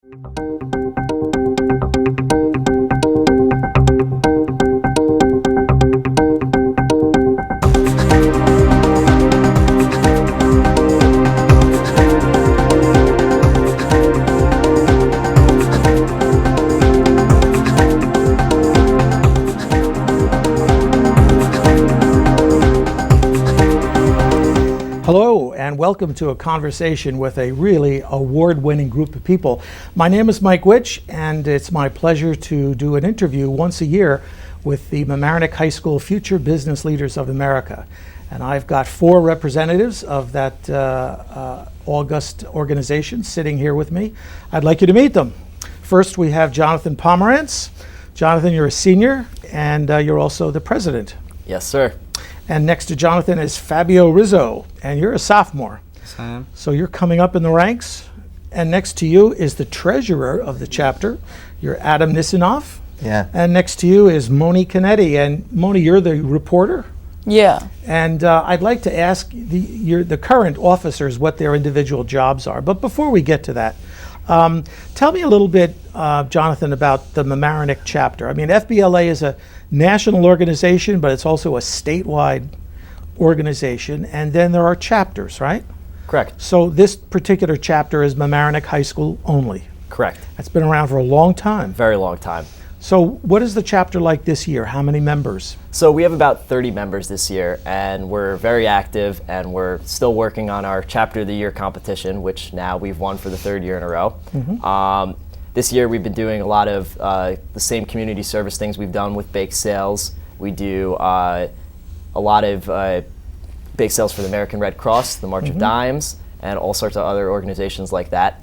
Hello, and welcome to a conversation with a really award-winning group of people. My name is Mike Witch, and it's my pleasure to do an interview once a year with the Mamaroneck High School Future Business Leaders of America. And I've got 4 representatives of that august organization sitting here with me. I'd like you to meet them. First, we have Jonathan Pomerantz. Jonathan, you're a senior, and you're also the president. Yes, sir. And next to Jonathan is Fabio Rizzo, and you're a sophomore. Yes, I am. So you're coming up in the ranks. And next to you is the treasurer of the chapter. You're Adam Nisinoff. Yeah. And next to you is Moni Canetti. And Moni, you're the reporter. Yeah. And I'd like to ask the current officers what their individual jobs are. But before we get to that, tell me a little bit, Jonathan, about the Mamaroneck chapter. I mean, FBLA is a national organization, but it's also a statewide organization. And then there are chapters, right? Correct. So this particular chapter is Mamaroneck High School only. Correct. That's been around for a long time. Very long time. So what is the chapter like this year? How many members? So we have about 30 members this year, and we're very active, and we're still working on our Chapter of the Year competition, which now we've won for the 3rd year in a row. Mm-hmm. This year we've been doing a lot of the same community service things we've done with bake sales. We do a lot of bake sales for the American Red Cross, the March of Dimes, and all sorts of other organizations like that.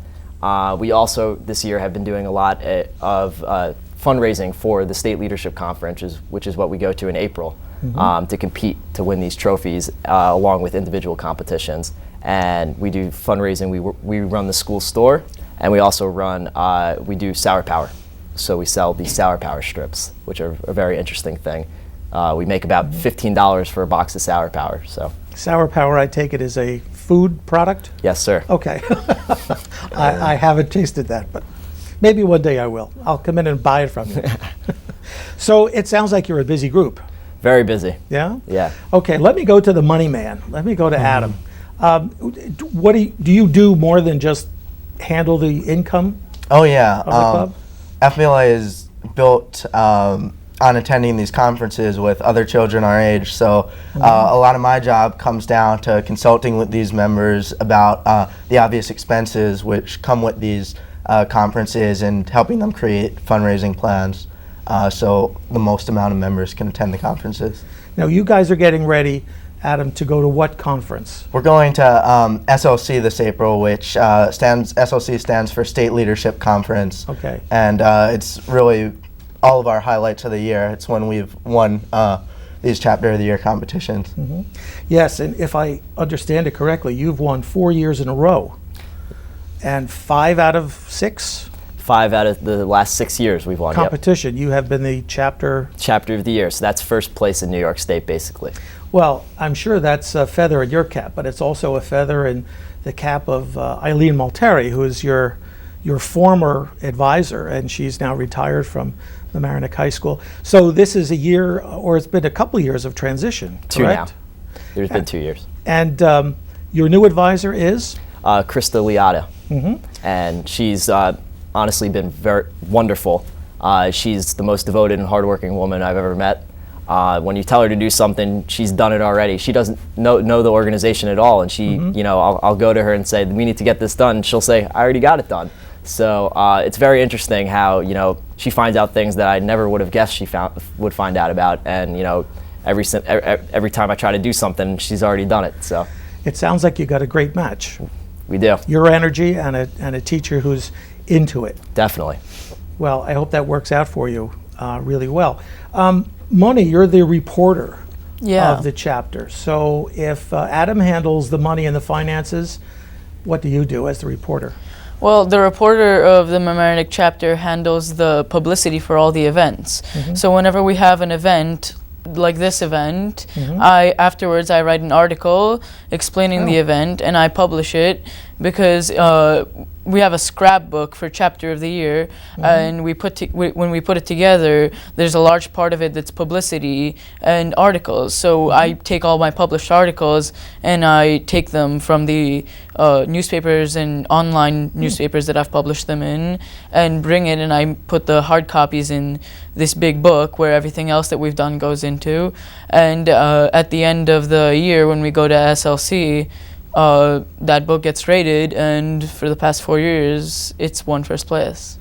We also this year have been doing a lot of fundraising for the State Leadership Conference, which is what we go to in April, to compete to win these trophies along with individual competitions. And we do fundraising. We run the school store, and we also run we do Sour Power. So we sell these Sour Power strips, which are a very interesting thing. We make about $15 for a box of Sour Power. So Sour Power, I take it, is a food product? yes, sir. Okay. I haven't tasted that, but maybe one day I will. I'll come in and buy it from you. So it sounds like you're a busy group. Very busy. Yeah? Yeah. Okay, let me go to the money man. Let me go to Adam. What do you do more than just handle the income Oh yeah. of the club? FBLA is built on attending these conferences with other children our age. So a lot of my job comes down to consulting with these members about the obvious expenses which come with these conferences and helping them create fundraising plans so the most amount of members can attend the conferences. Now, you guys are getting ready, Adam, to go to what conference? We're going to SLC this April, which SLC stands for State Leadership Conference. Okay. And it's really all of our highlights of the year. It's when we've won these Chapter of the Year competitions. Yes, and if I understand it correctly, you've won 4 years in a row. And 5 out of 6 5 out of the last 6 years we've won. Yep. competition, you have been the chapter. Chapter of the Year. So that's first place in New York State, basically. Well, I'm sure that's a feather in your cap, but it's also a feather in the cap of Eileen Malteri, who is your former advisor, and she's now retired from Mamaroneck High School. So this is a year, or it's been a couple years of transition, 2 correct? now. There's been 2 years. And your new advisor is? Krista Liotta. And she's honestly been very wonderful. She's the most devoted and hardworking woman I've ever met. When you tell her to do something, she's done it already. She doesn't know the organization at all, and she, you know, I'll go to her and say, we need to get this done, and she'll say, I already got it done. So it's very interesting how, you know, she finds out things that I never would have guessed she would find out about, and, you know, every time I try to do something, she's already done it. So It sounds like you got a great match. we do. Your energy and a teacher who's into it. Definitely. Well, I hope that works out for you really well. Moni, you're the reporter of the chapter. So if Adam handles the money and the finances, what do you do as the reporter? Well, the reporter of the Mamaroneck chapter handles the publicity for all the events. So whenever we have an event, like this event, afterwards I write an article explaining the event, and I publish it because we have a scrapbook for chapter of the year, and when we put it together, there's a large part of it that's publicity and articles. So I take all my published articles and I take them from the newspapers and online newspapers that I've published them in, and bring it, and I put the hard copies in this big book where everything else that we've done goes into. And at the end of the year, when we go to SLC, that book gets rated, and for the past 4 years, it's won first place.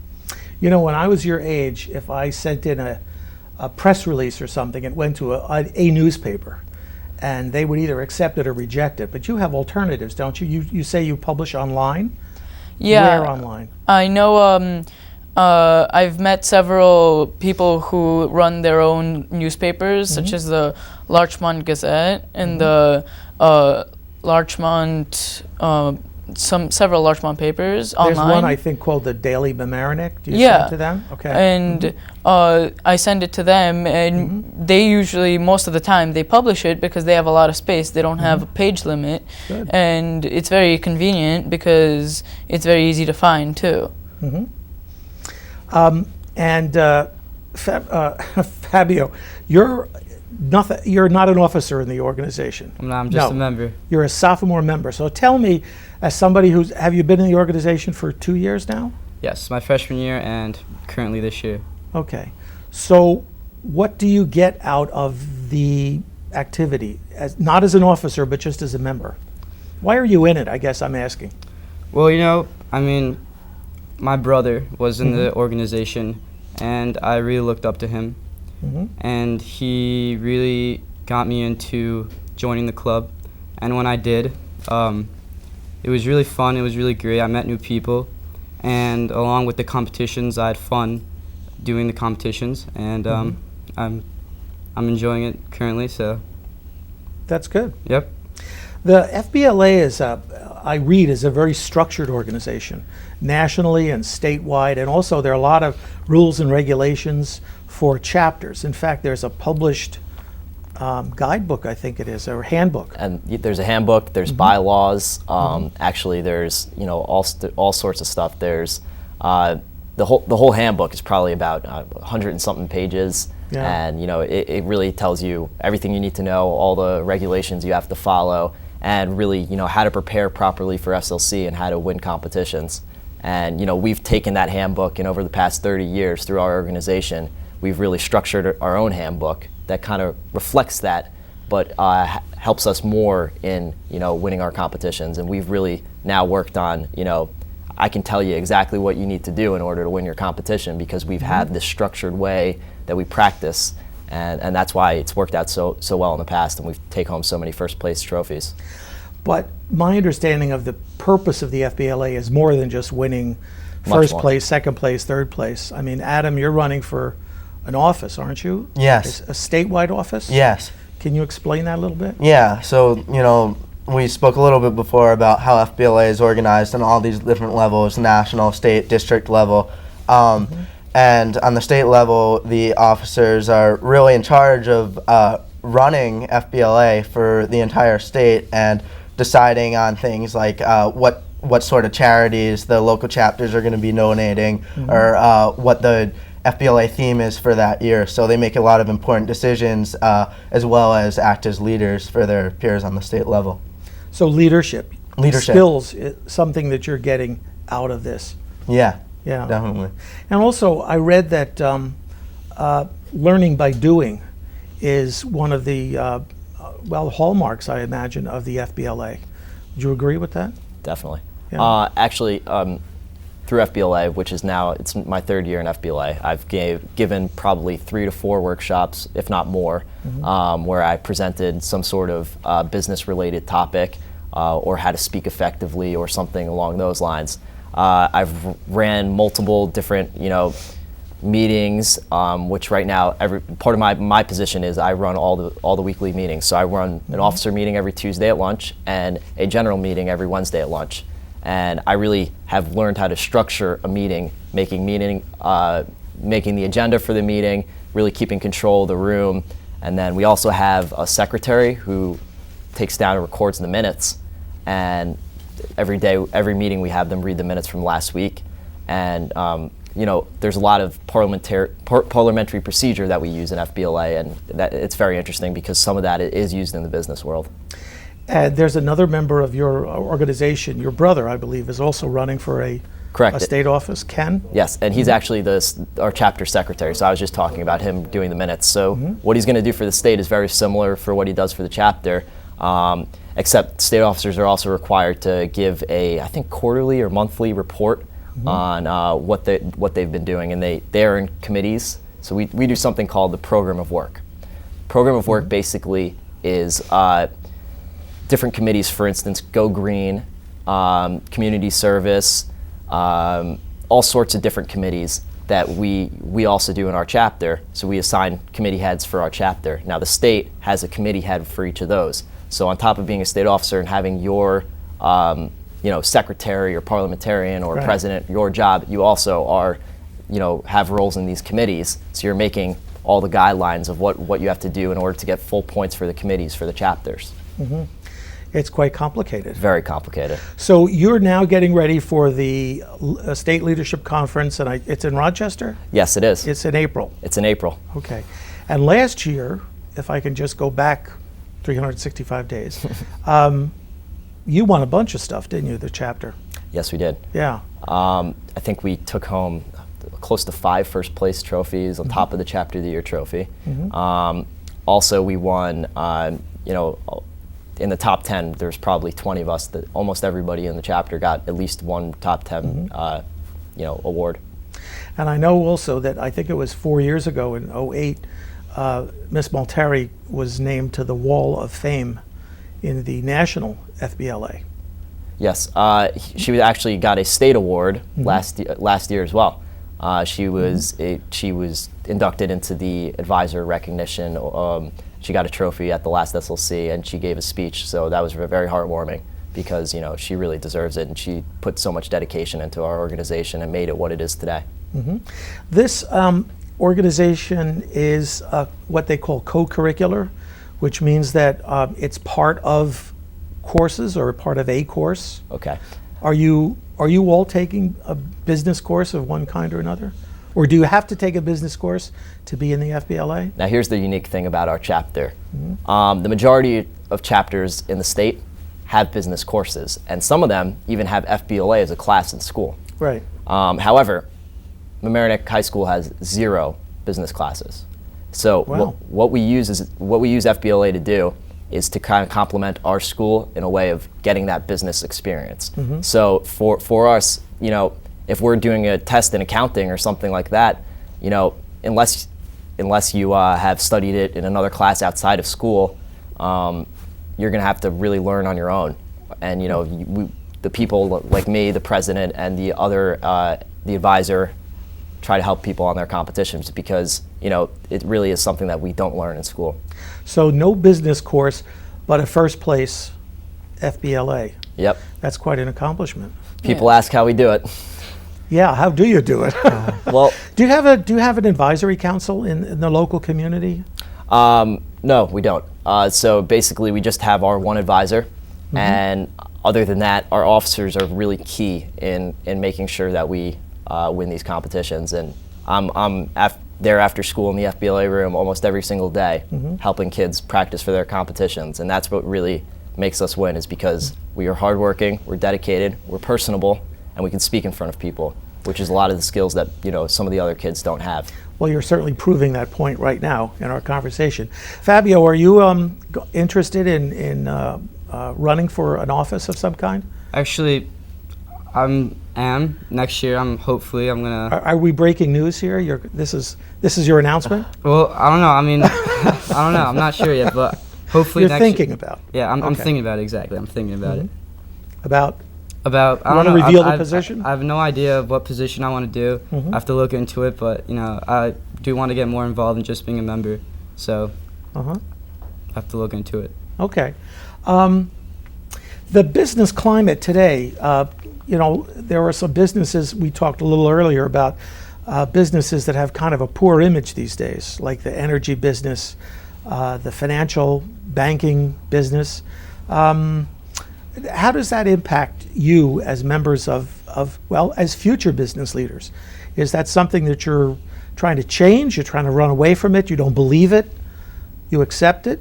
You know, when I was your age, if I sent in a press release or something, it went to a newspaper, and they would either accept it or reject it. But you have alternatives, don't you? You say you publish online? Yeah. Where online? I know I've met several people who run their own newspapers, such as the Larchmont Gazette and the Larchmont, several Larchmont papers online. There's one, I think, called the Daily Mamaroneck. Do you send it to them? Okay. And I send it to them, and they usually, most of the time, they publish it because they have a lot of space. They don't have a page limit. Good. And it's very convenient because it's very easy to find, too. Fabio, you're not an officer in the organization. I'm just a member. You're a sophomore member. So tell me, as somebody have you been in the organization for 2 years now? Yes, my freshman year and currently this year. Okay. So what do you get out of the activity, not as an officer, but just as a member? Why are you in it, I guess I'm asking? Well, you know, I mean, my brother was in the organization, and I really looked up to him. And he really got me into joining the club. And when I did, it was really fun. It was really great. I met new people. And along with the competitions, I had fun doing the competitions. And I'm enjoying it currently, so. That's good. Yep. The FBLA is a very structured organization, nationally and statewide, and also there are a lot of rules and regulations for chapters. In fact, there's a published guidebook, I think it is, or handbook. And there's a handbook. There's bylaws. Actually, there's all sorts of stuff. There's the whole handbook is probably about 100 and something pages. Yeah. And it really tells you everything you need to know, all the regulations you have to follow, and really how to prepare properly for SLC and how to win competitions. And we've taken that handbook, and over the past 30 years through our organization, we've really structured our own handbook that kind of reflects that, but helps us more in winning our competitions. And we've really now worked on I can tell you exactly what you need to do in order to win your competition, because we've had this structured way that we practice, and that's why it's worked out so well in the past, and we've taken home so many first place trophies. But my understanding of the purpose of the FBLA is more than just winning first place, second place, third place. I mean, Adam, you're running for an office, aren't you? Yes. A statewide office? Yes. Can you explain that a little bit? Yeah, so, we spoke a little bit before about how FBLA is organized on all these different levels, national, state, district level. And on the state level, the officers are really in charge of running FBLA for the entire state and deciding on things like what sort of charities the local chapters are going to be donating, or what the FBLA theme is for that year. So they make a lot of important decisions, as well as act as leaders for their peers on the state level. So leadership skills is something that you're getting out of this. Yeah, Yeah, definitely. And also, I read that learning by doing is one of the hallmarks, I imagine, of the FBLA. Would you agree with that? Definitely. Yeah. Actually, through FBLA, which is now, it's my third year in FBLA, I've given probably 3 to 4 workshops, if not more, where I presented some sort of business-related topic or how to speak effectively or something along those lines. I've ran multiple different, meetings, which right now, part of my position is I run all the weekly meetings. So I run an officer meeting every Tuesday at lunch and a general meeting every Wednesday at lunch. And I really have learned how to structure a meeting, making the agenda for the meeting, really keeping control of the room. And then we also have a secretary who takes down and records the minutes. And every day, every meeting we have them read the minutes from last week. And there's a lot of parliamentary procedure that we use in FBLA, and that it's very interesting because some of that is used in the business world. There's another member of your organization, your brother, I believe, is also running for a state office, Ken? Yes, and he's actually our chapter secretary, so I was just talking about him doing the minutes. So what he's going to do for the state is very similar for what he does for the chapter, except state officers are also required to give a, I think, quarterly or monthly report on what they've been doing, and they're in committees. So we do something called the program of work. Program of work basically is different committees, for instance, Go Green, community service, all sorts of different committees that we also do in our chapter. So we assign committee heads for our chapter. Now the state has a committee head for each of those. So on top of being a state officer and having your secretary or parliamentarian or president, your job, you also are, have roles in these committees. So you're making all the guidelines of what you have to do in order to get full points for the committees for the chapters. It's quite complicated. Very complicated. So you're now getting ready for the State Leadership Conference, and it's in Rochester? Yes, it is. It's in April. It's in April. Okay. And last year, if I can just go back 365 days, you won a bunch of stuff, didn't you, the chapter? Yes, we did. Yeah. I think we took home close to 5 first place trophies on top of the Chapter of the Year trophy. Also, we won, in the top 10, there's probably 20 of us. That almost everybody in the chapter got at least one top 10 award. And I know also that I think it was 4 years ago in '08, Miss Malteri was named to the Wall of Fame in the National FBLA. Yes, she actually got a state award last year as well. She was inducted into the advisor recognition. She got a trophy at the last SLC, and she gave a speech. So that was very heartwarming because she really deserves it, and she put so much dedication into our organization and made it what it is today. This organization is what they call co-curricular, which means that it's part of courses or part of a course. Okay. Are you all taking a business course of one kind or another? Or do you have to take a business course to be in the FBLA? Now here's the unique thing about our chapter. The majority of chapters in the state have business courses, and some of them even have FBLA as a class in school. Right. However, Mamaroneck High School has 0 business classes. So what we use FBLA to do is to kind of complement our school in a way of getting that business experience. So for us, if we're doing a test in accounting or something like that, unless you have studied it in another class outside of school, you're going to have to really learn on your own. And the people like me, the president, and the advisor, try to help people on their competitions because it really is something that we don't learn in school. So no business course, but a first place FBLA. Yep. That's quite an accomplishment. People ask how we do it. Yeah, how do you do it? Well, do you have an advisory council in the local community? No, we don't. So basically, we just have our one advisor, and other than that, our officers are really key in making sure that we win these competitions. And I'm there after school in the FBLA room almost every single day, helping kids practice for their competitions, and that's what really makes us win. Is because we are hardworking, we're dedicated, we're personable, and we can speak in front of people, which is a lot of the skills that some of the other kids don't have. Well, you're certainly proving that point right now in our conversation. Fabio, are you interested in running for an office of some kind? Actually, am. Next year, hopefully I'm gonna. Are we breaking news here? This is your announcement? Well, I don't know. I mean, I don't know. I'm not sure yet, but hopefully You're next thinking year. about. Yeah, I'm Okay. thinking about it, exactly. I'm thinking about it. About I You don't wanna know. reveal the position? I have no idea of what position I want to do. I have to look into it, but I do want to get more involved in just being a member. So I have to look into it. Okay. The business climate today, there are some businesses, we talked a little earlier about businesses that have kind of a poor image these days, like the energy business, the financial banking business. how does that impact you as members well, as future business leaders? Is that something that you're trying to change? You're trying to run away from it? You don't believe it? You accept it?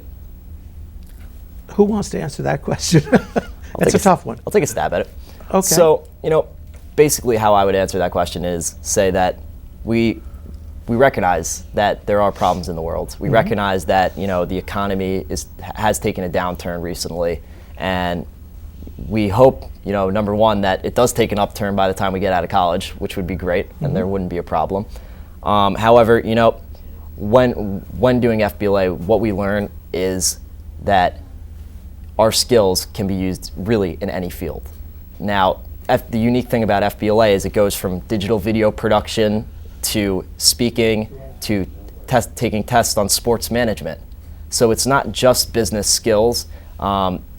Who wants to answer that question? That's a tough one. I'll take a stab at it. Okay. So, basically how I would answer that question is say that we recognize that there are problems in the world. We recognize that, the economy has taken a downturn recently, and we hope, number one, that it does take an upturn by the time we get out of college, which would be great, and there wouldn't be a problem. However, when doing FBLA, what we learn is that our skills can be used really in any field. Now, the unique thing about FBLA is it goes from digital video production to speaking to taking tests on sports management. So it's not just business skills,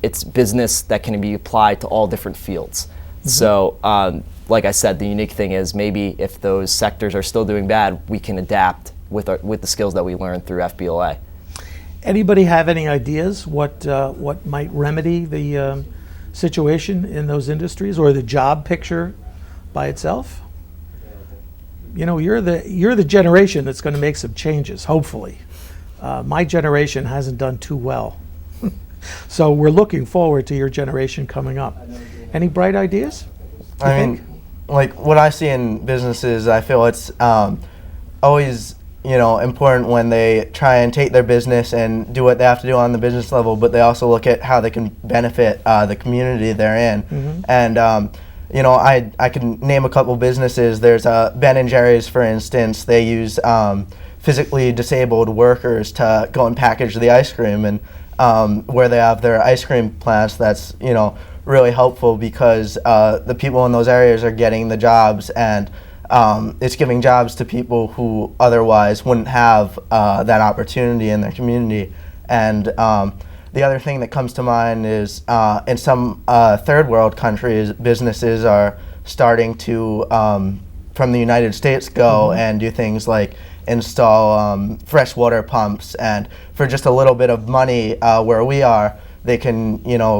it's business that can be applied to all different fields. So like I said, the unique thing is maybe if those sectors are still doing bad, we can adapt with the skills that we learned through FBLA. Anybody have any ideas what might remedy the situation in those industries or the job picture by itself? You're the generation that's going to make some changes, hopefully. My generation hasn't done too well. So we're looking forward to your generation coming up. Any bright ideas? I mean, like what I see in businesses, I feel it's always important when they try and take their business and do what they have to do on the business level, but they also look at how they can benefit the community they're in. And I can name a couple businesses. There's Ben & Jerry's, for instance. They use physically disabled workers to go and package the ice cream, and where they have their ice cream plants, that's really helpful because the people in those areas are getting the jobs, and it's giving jobs to people who otherwise wouldn't have that opportunity in their community. And the other thing that comes to mind is in some third world countries, businesses are starting to, from the United States, go and do things like install freshwater pumps, and for just a little bit of money where we are, they can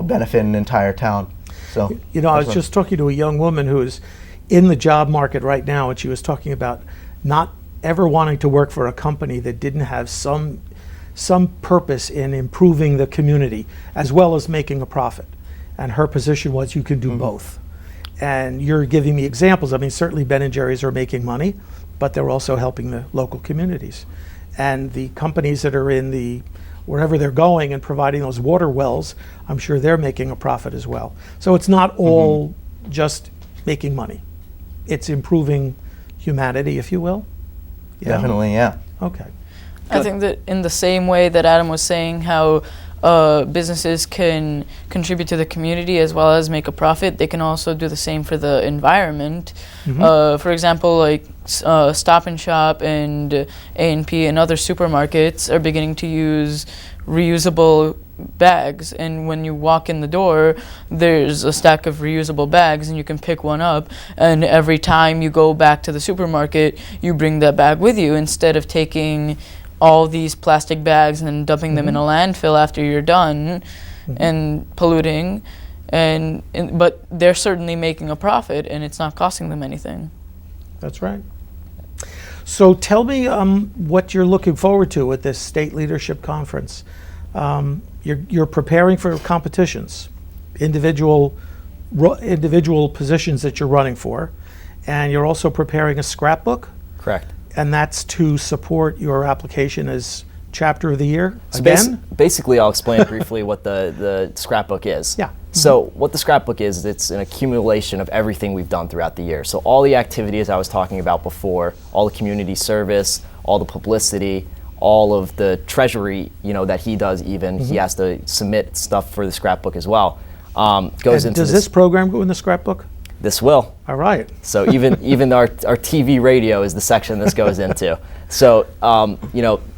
benefit an entire town. So I was just talking to a young woman who is in the job market right now, and she was talking about not ever wanting to work for a company that didn't have some purpose in improving the community as well as making a profit. And her position was you can do both. And you're giving me examples. I mean, certainly Ben & Jerry's are making money, but they're also helping the local communities. And the companies that are in wherever they're going and providing those water wells, I'm sure they're making a profit as well. So it's not all just making money. It's improving humanity, if you will. Definitely, yeah. Okay. I think that in the same way that Adam was saying how businesses can contribute to the community as well as make a profit, they can also do the same for the environment. For example, like Stop and Shop and A&P and other supermarkets are beginning to use reusable bags, and when you walk in the door there's a stack of reusable bags and you can pick one up, and every time you go back to the supermarket you bring that bag with you instead of taking all these plastic bags and then dumping them in a landfill after you're done and polluting, but they're certainly making a profit and it's not costing them anything. That's right. So tell me what you're looking forward to at this state leadership conference. You're preparing for competitions, individual positions that you're running for, and you're also preparing a scrapbook. Correct. And that's to support your application as Chapter of the Year So again? basically, I'll explain briefly what the scrapbook is. Yeah. So what the scrapbook is, it's an accumulation of everything we've done throughout the year. So all the activities I was talking about before, all the community service, all the publicity, all of the treasury, that he does even, he has to submit stuff for the scrapbook as well. Does this program go in the scrapbook? This will. All right. So even our TV radio is the section this goes into. So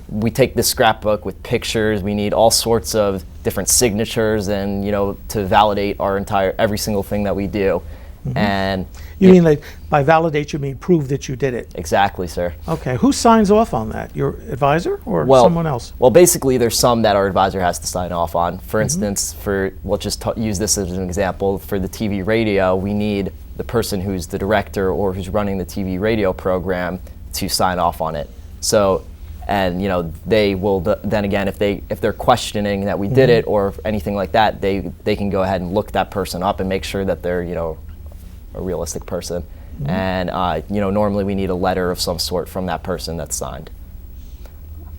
we take this scrapbook with pictures. We need all sorts of different signatures and to validate every single thing that we do. And You mean like by validate, you mean prove that you did it? exactly, sir. Okay. Who signs off on that? Your advisor or Well, someone else? Well, basically, there's some that our advisor has to sign off on. For instance, let's just use this as an example. For the TV radio, we need the person who's the director or who's running the TV radio program to sign off on it. So, and they will then again, if they're questioning that we did it or anything like that, they can go ahead and look that person up and make sure that they're a realistic person. And normally we need a letter of some sort from that person that's signed,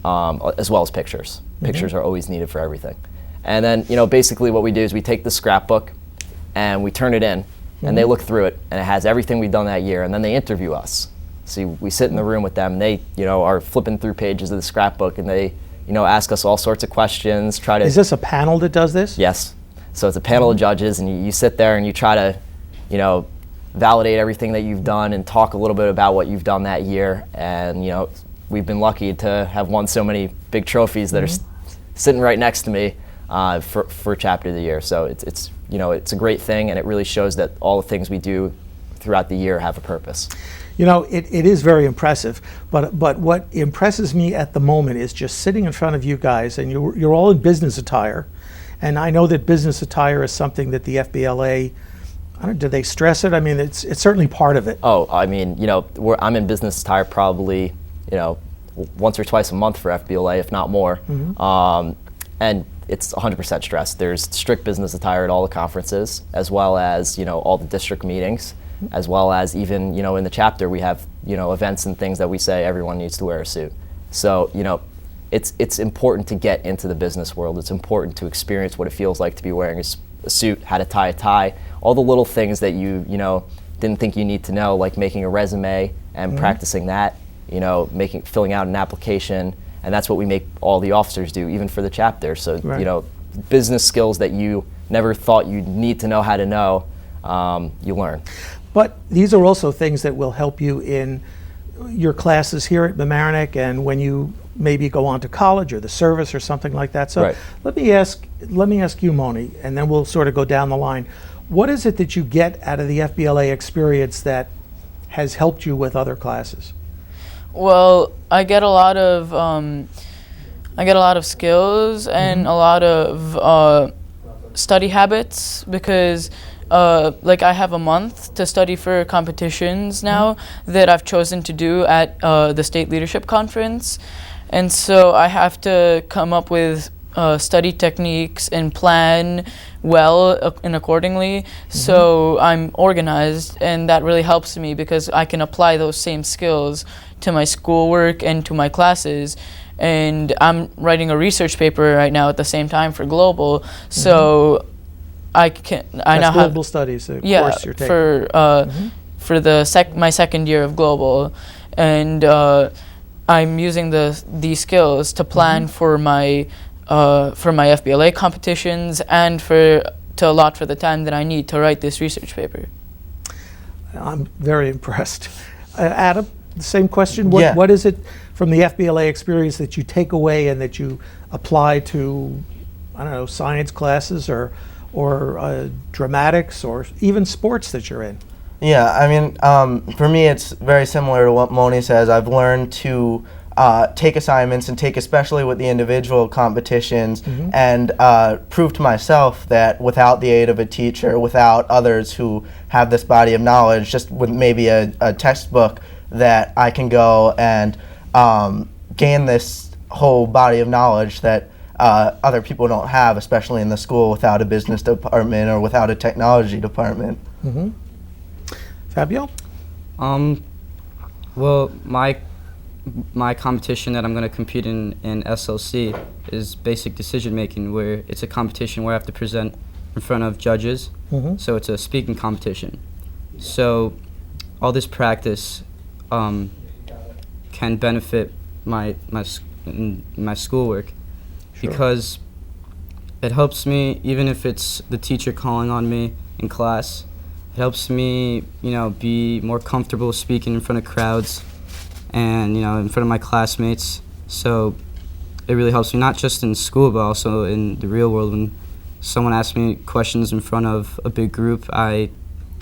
as well as pictures. Pictures are always needed for everything. And then basically what we do is we take the scrapbook and we turn it in, and they look through it, and it has everything we've done that year, and then they interview us. So we sit in the room with them, and they are flipping through pages of the scrapbook, and they ask us all sorts of questions. Try to. Is this a panel that does this? Yes. So it's a panel of judges, and you sit there and you try to validate everything that you've done and talk a little bit about what you've done that year. And we've been lucky to have won so many big trophies that are sitting right next to me for chapter of the year. So it's a great thing, and it really shows that all the things we do throughout the year have a purpose. It is very impressive, but what impresses me at the moment is just sitting in front of you guys, and you're all in business attire, and I know that business attire is something that the FBLA, do they stress it? I mean, it's certainly part of it. Oh, I mean, I'm in business attire probably, once or twice a month for FBLA, if not more, and it's 100% stressed. There's strict business attire at all the conferences, as well as all the district meetings, as well as even in the chapter we have events and things that we say everyone needs to wear a suit. So it's important to get into the business world. It's important to experience what it feels like to be wearing a suit, how to tie a tie, all the little things that you didn't think you need to know, like making a resume and practicing that, filling out an application, and that's what we make all the officers do, even for the chapter. So Right. Business skills that you never thought you'd need to know how to know, you learn. But these are also things that will help you in your classes here at Mamaroneck and when you maybe go on to college or the service or something like that. So Right. let me ask you, Moni, and then we'll sort of go down the line. What is it that you get out of the FBLA experience that has helped you with other classes? Well, I get a lot of skills and a lot of study habits because I have a month to study for competitions now that I've chosen to do at the State Leadership Conference. And so I have to come up with study techniques and plan well and accordingly. So I'm organized, and that really helps me because I can apply those same skills to my schoolwork and to my classes. And I'm writing a research paper right now at the same time for Global. So I now have Global Studies, the course you're taking. for my second year of Global, and I'm using these skills to plan for my FBLA competitions and to allot for the time that I need to write this research paper. I'm very impressed. Adam, the same question. Yeah. What is it from the FBLA experience that you take away and that you apply to, science classes or dramatics or even sports that you're in? Yeah, I mean, for me, it's very similar to what Moni says. I've learned to take assignments and take especially with the individual competitions and prove to myself that without the aid of a teacher, without others who have this body of knowledge, just with maybe a textbook, that I can go and gain this whole body of knowledge that other people don't have, especially in the school without a business department or without a technology department. Fabio? Well, my competition that I'm going to compete in SLC is basic decision making, where it's a competition where I have to present in front of judges. So it's a speaking competition. So all this practice can benefit my schoolwork because it helps me, even if it's the teacher calling on me in class. It helps me, be more comfortable speaking in front of crowds and, in front of my classmates. So it really helps me, not just in school, but also in the real world. When someone asks me questions in front of a big group, I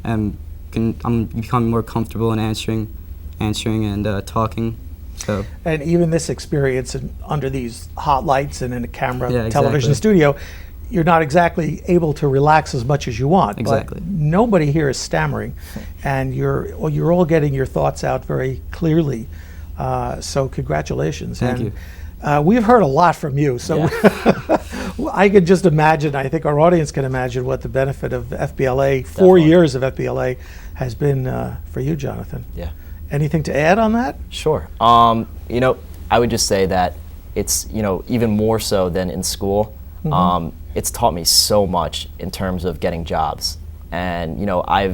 am I'm becoming more comfortable in answering and talking. So And even this experience under these hot lights and in a camera, Yeah, television exactly. studio, you're not exactly able to relax as much as you want. Exactly. But nobody here is stammering, and you're all getting your thoughts out very clearly. So congratulations. Thank and, you. We've heard a lot from you, so I can just imagine, I think our audience can imagine what the benefit of FBLA, 4 Definitely. years of FBLA, has been for you, Jonathan. Yeah. Anything to add on that? Sure. You know, I would just say that it's, you know, even more so than in school, it's taught me so much in terms of getting jobs. And, you know, I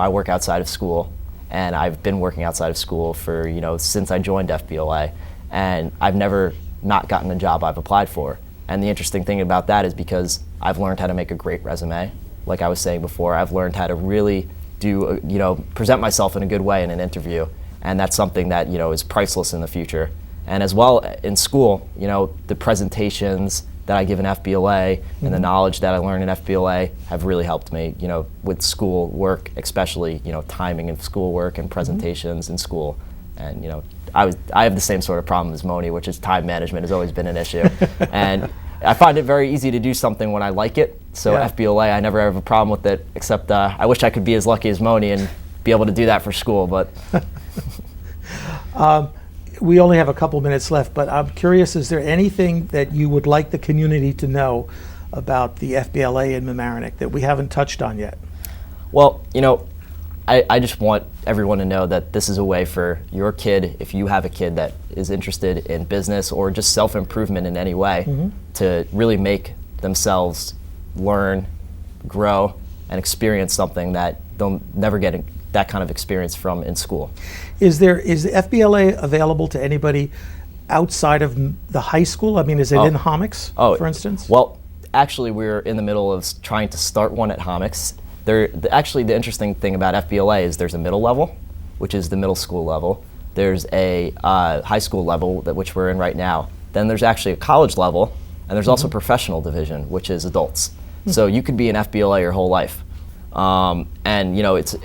work outside of school, and I've been working outside of school for, you know, since I joined FBLA, and I've never not gotten a job I've applied for. And the interesting thing about that is because I've learned how to make a great resume. Like I was saying before, I've learned how to really present myself in a good way in an interview, and that's something that, you know, is priceless in the future. And as well in school, you know, the presentations that I give in FBLA and the knowledge that I learn in FBLA have really helped me, you know, with school work, especially, you know, timing of school work and presentations in school. And, you know, I have the same sort of problem as Moni, which is time management has always been an issue. And I find it very easy to do something when I like it. So Yeah. FBLA, I never have a problem with it, except I wish I could be as lucky as Moni and be able to do that for school. But We only have a couple minutes left, but I'm curious, is there anything that you would like the community to know about the FBLA in Mamaroneck that we haven't touched on yet? well, you know, I just want everyone to know that this is a way for your kid, if you have a kid that is interested in business or just self-improvement in any way, to really make themselves learn, grow, and experience something that they'll never get that kind of experience from in school. Is the FBLA available to anybody outside of the high school? I mean, is it in Homics, for instance? Well, actually, we're in the middle of trying to start one at Homics. Actually, the interesting thing about FBLA is there's a middle level, which is the middle school level. There's a high school level, which we're in right now. Then there's actually a college level, and there's also a professional division, which is adults. So you could be an FBLA your whole life. And you know, it's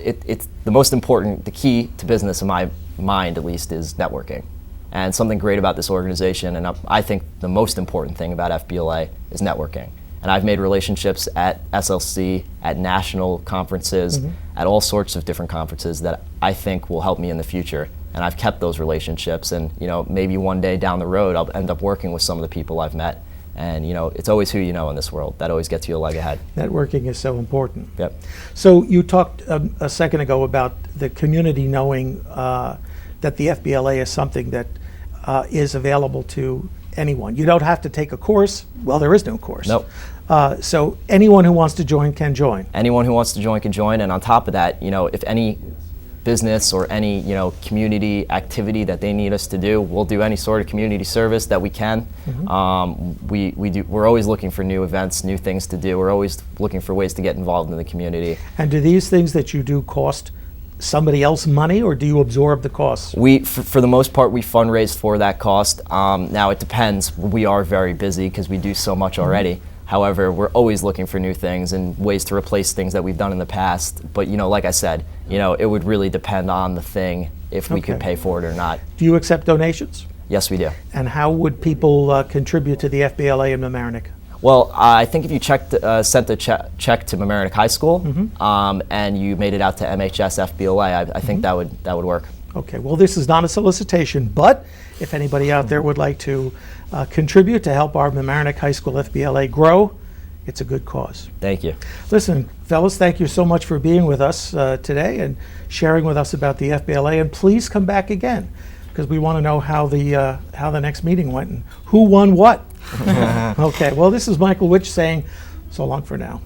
the most important, the key to business in my mind at least, is networking. And something great about this organization, and I think the most important thing about FBLA is networking. And I've made relationships at SLC, at national conferences, at all sorts of different conferences that I think will help me in the future. And I've kept those relationships, and you know, maybe one day down the road I'll end up working with some of the people I've met. And you know, it's always who you know in this world. That always gets you a leg ahead. Networking is so important. Yep. So you talked a second ago about the community knowing that the FBLA is something that is available to anyone. You don't have to take a course. Well, there is no course. Nope. So anyone who wants to join can join. Anyone who wants to join can join, and on top of that, you know, if any business or any, you know, community activity that they need us to do, we'll do any sort of community service that we can. We're always looking for new events, new things to do. We're always looking for ways to get involved in the community. And do these things that you do cost somebody else money, or do you absorb the costs? For the most part, we fundraise for that cost. Now it depends. We are very busy because we do so much already. However, we're always looking for new things and ways to replace things that we've done in the past. But you know, like I said, you know, it would really depend on the thing if we could Okay. pay for it or not. Do you accept donations? Yes, we do. And how would people contribute to the FBLA in Mamaroneck? Well, I think if you sent a check to Mamaroneck High School and you made it out to MHS FBLA, I think that would work. Okay, well, this is not a solicitation, but if anybody out there would like to contribute to help our Mamaroneck High School FBLA grow, it's a good cause. Thank you. Listen, fellas, thank you so much for being with us today and sharing with us about the FBLA. And please come back again, because we want to know how the next meeting went and who won what. Okay, well, this is Michael Witch saying so long for now.